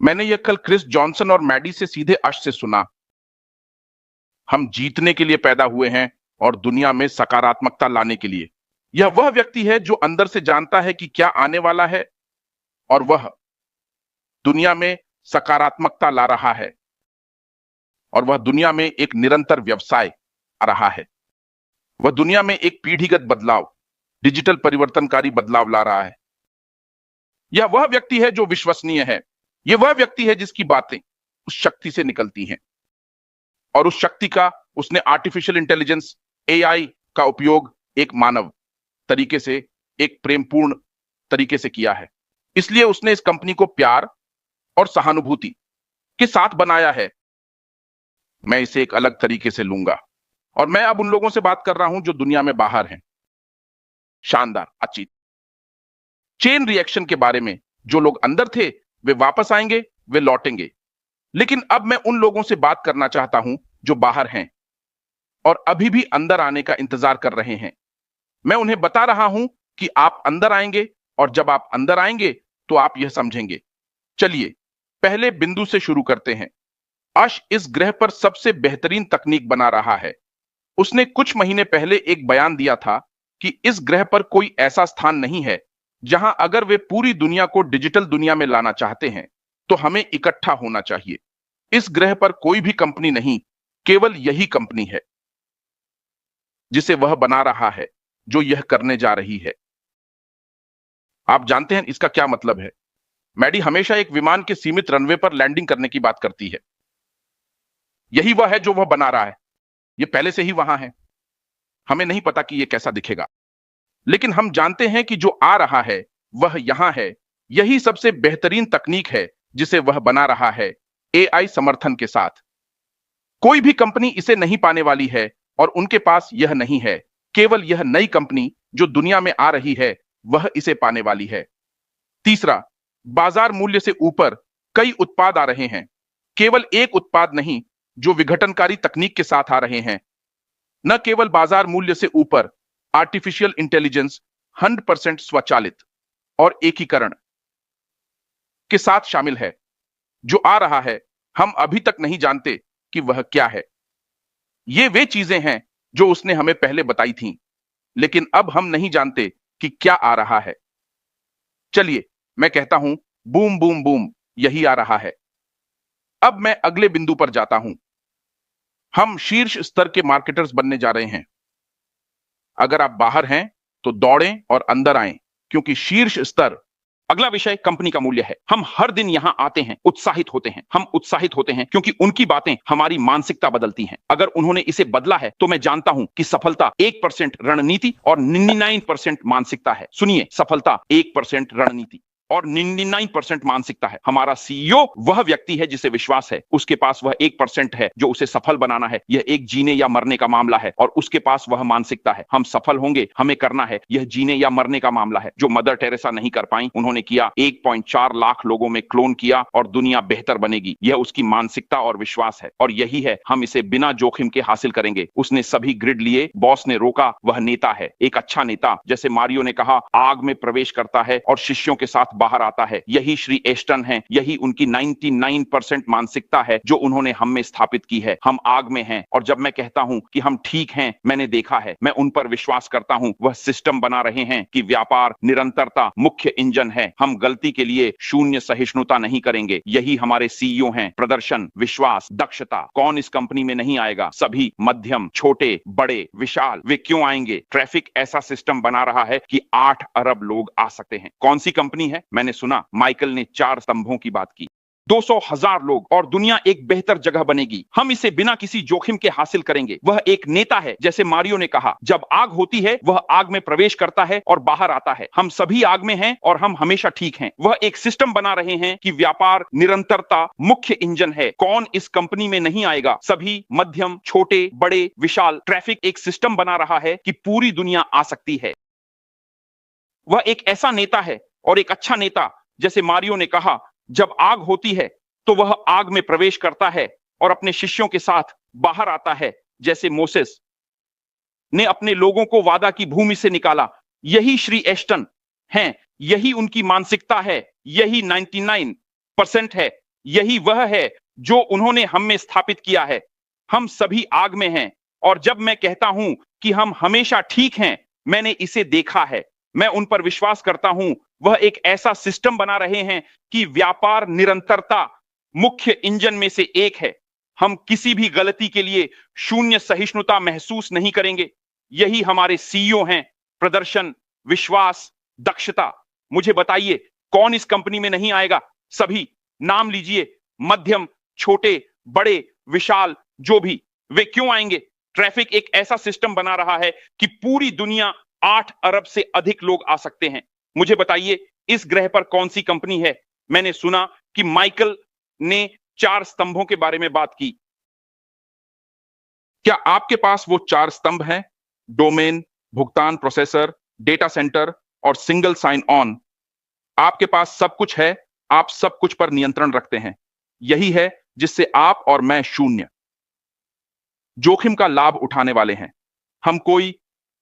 मैंने यह कल क्रिस जॉनसन और मैडी से सीधे अश से सुना। हम जीतने के लिए पैदा हुए हैं और दुनिया में सकारात्मकता लाने के लिए। यह वह व्यक्ति है जो अंदर से जानता है कि क्या आने वाला है और वह दुनिया में सकारात्मकता ला रहा है, और वह दुनिया में एक निरंतर व्यवसाय आ रहा है। वह दुनिया में एक पीढ़ीगत बदलाव, डिजिटल परिवर्तनकारी बदलाव ला रहा है। यह वह व्यक्ति है जो विश्वसनीय है। यह वह व्यक्ति है जिसकी बातें उस शक्ति से निकलती हैं, और उस शक्ति का उसने आर्टिफिशियल इंटेलिजेंस एआई का उपयोग एक मानव तरीके से, एक प्रेमपूर्ण तरीके से किया है। इसलिए उसने इस कंपनी को प्यार और सहानुभूति के साथ बनाया है। मैं इसे एक अलग तरीके से लूंगा, और मैं अब उन लोगों से बात कर रहा हूं जो दुनिया में बाहर हैं। शानदार, अचित चेन रिएक्शन के बारे में। जो लोग अंदर थे वे वापस आएंगे, वे लौटेंगे। लेकिन अब मैं उन लोगों से बात करना चाहता हूं जो बाहर हैं और अभी भी अंदर आने का इंतजार कर रहे हैं। मैं उन्हें बता रहा हूं कि आप अंदर आएंगे, और जब आप अंदर आएंगे तो आप यह समझेंगे। चलिए पहले बिंदु से शुरू करते हैं। अश इस ग्रह पर सबसे बेहतरीन तकनीक बना रहा है। उसने कुछ महीने पहले एक बयान दिया था कि इस ग्रह पर कोई ऐसा स्थान नहीं है जहां अगर वे पूरी दुनिया को डिजिटल दुनिया में लाना चाहते हैं तो हमें इकट्ठा होना चाहिए। इस ग्रह पर कोई भी कंपनी नहीं, केवल यही कंपनी है जिसे वह बना रहा है, जो यह करने जा रही है। आप जानते हैं इसका क्या मतलब है? मैडी हमेशा एक विमान के सीमित रनवे पर लैंडिंग करने की बात करती है। यही वह है जो वह बना रहा है। यह पहले से ही वहां है। हमें नहीं पता कि यह कैसा दिखेगा, लेकिन हम जानते हैं कि जो आ रहा है वह यहां है। यही सबसे बेहतरीन तकनीक है जिसे वह बना रहा है, एआई समर्थन के साथ। कोई भी कंपनी इसे नहीं पाने वाली है, और उनके पास यह नहीं है। केवल यह नई कंपनी जो दुनिया में आ रही है वह इसे पाने वाली है। तीसरा, बाजार मूल्य से ऊपर कई उत्पाद आ रहे हैं। केवल एक उत्पाद नहीं जो विघटनकारी तकनीक के साथ आ रहे हैं। न केवल बाजार मूल्य से ऊपर, आर्टिफिशियल इंटेलिजेंस 100% स्वचालित और एकीकरण के साथ शामिल है। जो आ रहा है हम अभी तक नहीं जानते कि वह क्या है। ये वे चीजें हैं जो उसने हमें पहले बताई थीं, लेकिन अब हम नहीं जानते कि क्या आ रहा है। चलिए मैं कहता हूं, बूम बूम बूम, यही आ रहा है। अब मैं अगले बिंदु पर जाता हूं। हम शीर्ष स्तर के मार्केटर्स बनने जा रहे हैं। अगर आप बाहर हैं तो दौड़ें और अंदर आएं, क्योंकि शीर्ष स्तर। अगला विषय कंपनी का मूल्य है। हम हर दिन यहां आते हैं, उत्साहित होते हैं। हम उत्साहित होते हैं क्योंकि उनकी बातें हमारी मानसिकता बदलती हैं। अगर उन्होंने इसे बदला है तो मैं जानता हूं कि सफलता 1% रणनीति और 99% मानसिकता है। सुनिए, सफलता 1% रणनीति और 99% मानसिकता है। हमारा सीईओ वह व्यक्ति है जिसे विश्वास है। उसके पास वह 1% है जो उसे सफल बनाना है। यह एक जीने या मरने का मामला है, और उसके पास वह मानसिकता है। हम सफल होंगे, हमें करना है। यह जीने या मरने का मामला है जो मदर टेरेसा नहीं कर पाई। उन्होंने किया, 1.4 लाख लोगों में क्लोन किया और दुनिया बेहतर बनेगी। यह उसकी मानसिकता और विश्वास है, और यही है, हम इसे बिना जोखिम के हासिल करेंगे। उसने सभी ग्रिड लिए, बॉस ने रोका। वह नेता है, एक अच्छा नेता। जैसे मारियो ने कहा, आग में प्रवेश करता है और शिष्यों के साथ बाहर आता है। यही श्री एस्टन है। यही उनकी 99% मानसिकता है जो उन्होंने हम में स्थापित की है। हम आग में हैं, और जब मैं कहता हूं कि हम ठीक हैं, मैंने देखा है, मैं उन पर विश्वास करता हूं। वह सिस्टम बना रहे हैं कि व्यापार, निरंतरता मुख्य इंजन है। हम गलती के लिए शून्य सहिष्णुता नहीं करेंगे। यही हमारे सीईओ हैं। प्रदर्शन, विश्वास, दक्षता। कौन इस कंपनी में नहीं आएगा? सभी, मध्यम, छोटे, बड़े, विशाल। वे क्यों आएंगे? ट्रैफिक ऐसा सिस्टम बना रहा है कि 8 अरब लोग आ सकते हैं। कौन सी कंपनी है? मैंने सुना माइकल ने 4 स्तंभों की बात की। 200,000 लोग, और दुनिया एक बेहतर जगह बनेगी। हम इसे बिना किसी जोखिम के हासिल करेंगे। वह एक नेता है। जैसे मारियो ने कहा, जब आग होती है वह आग में प्रवेश करता है और बाहर आता है। हम सभी आग में हैं और हम हमेशा ठीक हैं। वह एक सिस्टम बना रहे हैं कि व्यापार, निरंतरता मुख्य इंजन है। कौन इस कंपनी में नहीं आएगा? सभी, मध्यम, छोटे, बड़े, विशाल। ट्रैफिक एक सिस्टम बना रहा है कि पूरी दुनिया आ सकती है। वह एक ऐसा नेता है और एक अच्छा नेता। जैसे मारियो ने कहा, जब आग होती है तो वह आग में प्रवेश करता है और अपने शिष्यों के साथ बाहर आता है। जैसे मोसेस ने अपने लोगों को वादा की भूमि से निकाला। यही श्री एस्टन हैं। यही उनकी मानसिकता है। यही 99% है यही वह है जो उन्होंने हम में स्थापित किया है। हम सभी आग में हैं, और जब मैं कहता हूं कि हम हमेशा ठीक हैं, मैंने इसे देखा है। मैं उन पर विश्वास करता हूं, वह एक ऐसा सिस्टम बना रहे हैं कि व्यापार निरंतरता मुख्य इंजन में से एक है। हम किसी भी गलती के लिए शून्य सहिष्णुता महसूस नहीं करेंगे। यही हमारे सीईओ हैं, प्रदर्शन, विश्वास, दक्षता। मुझे बताइए, कौन इस कंपनी में नहीं आएगा? सभी। नाम लीजिए, मध्यम, छोटे, बड़े, विशाल, जो भी। वे क्यों आएंगे? ट्रैफिक एक ऐसा सिस्टम बना रहा है कि पूरी दुनिया 8 अरब से अधिक लोग आ सकते हैं। मुझे बताइए, इस ग्रह पर कौन सी कंपनी है? मैंने सुना कि माइकल ने 4 स्तंभों के बारे में बात की। क्या आपके पास वो 4 स्तंभ हैं? डोमेन, भुगतान प्रोसेसर, डेटा सेंटर और सिंगल साइन ऑन। आपके पास सब कुछ है, आप सब कुछ पर नियंत्रण रखते हैं। यही है जिससे आप और मैं शून्य जोखिम का लाभ उठाने वाले हैं। हम कोई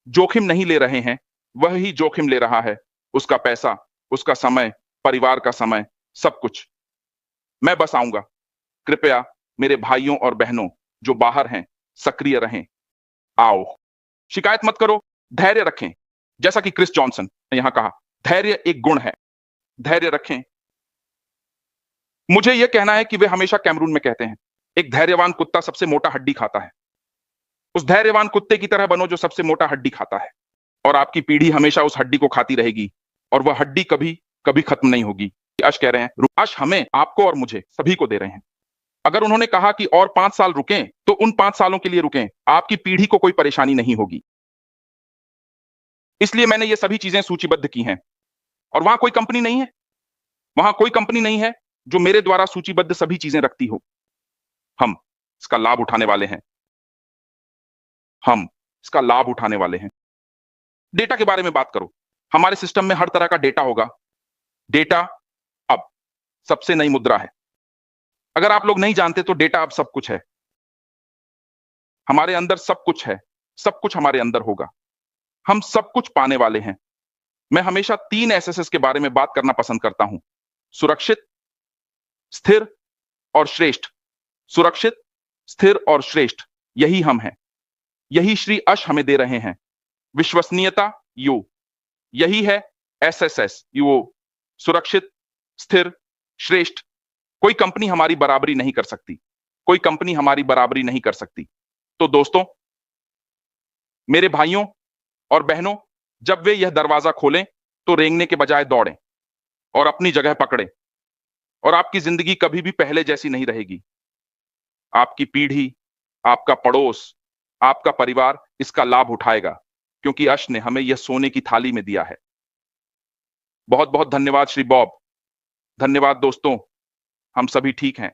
जोखिम नहीं ले रहे हैं, वह ही जोखिम ले रहा है। उसका पैसा, उसका समय, परिवार का समय, सब कुछ। मैं बस आऊंगा। कृपया मेरे भाइयों और बहनों जो बाहर हैं, सक्रिय रहें। आओ। शिकायत मत करो, धैर्य रखें। जैसा कि क्रिस जॉनसन ने यहां कहा, धैर्य एक गुण है। धैर्य रखें। मुझे यह कहना है कि वे हमेशा कैमरून में कहते हैं, एक धैर्यवान कुत्ता सबसे मोटा हड्डी खाता है। उस धैर्यवान कुत्ते की तरह बनो जो सबसे मोटा हड्डी खाता है, और आपकी पीढ़ी हमेशा उस हड्डी को खाती रहेगी, और वह हड्डी कभी कभी खत्म नहीं होगी। अश कह रहे हैं, अश हमें, आपको और मुझे, सभी को दे रहे हैं। अगर उन्होंने कहा कि और 5 साल रुकें, तो उन 5 सालों के लिए रुकें। आपकी पीढ़ी को कोई परेशानी नहीं होगी। इसलिए मैंने ये सभी चीजें सूचीबद्ध की हैं। और वहां कोई कंपनी नहीं है, वहां कोई कंपनी नहीं है जो मेरे द्वारा सूचीबद्ध सभी चीजें रखती हो। हम इसका लाभ उठाने वाले हैं। हम इसका लाभ उठाने वाले हैं। डेटा के बारे में बात करो। हमारे सिस्टम में हर तरह का डेटा होगा। डेटा अब सबसे नई मुद्रा है। अगर आप लोग नहीं जानते तो डेटा अब सब कुछ है। हमारे अंदर सब कुछ है। सब कुछ हमारे अंदर होगा। हम सब कुछ पाने वाले हैं। मैं हमेशा 3 एसएसएस के बारे में बात करना पसंद करता हूं। सुरक्षित, स्थिर और श्रेष्ठ। सुरक्षित, स्थिर और श्रेष्ठ, यही हम हैं। यही श्री अश हमें दे रहे हैं। विश्वसनीयता, यू, यही है एसएसएस, यू। सुरक्षित, स्थिर, श्रेष्ठ। कोई कंपनी हमारी बराबरी नहीं कर सकती। कोई कंपनी हमारी बराबरी नहीं कर सकती। तो दोस्तों, मेरे भाइयों और बहनों, जब वे यह दरवाजा खोलें तो रेंगने के बजाय दौड़ें और अपनी जगह पकड़ें। और आपकी जिंदगी कभी भी पहले जैसी नहीं रहेगी। आपकी पीढ़ी, आपका पड़ोस, आपका परिवार इसका लाभ उठाएगा, क्योंकि अश ने हमें यह सोने की थाली में दिया है। बहुत बहुत धन्यवाद श्री बॉब। धन्यवाद दोस्तों। हम सभी ठीक हैं।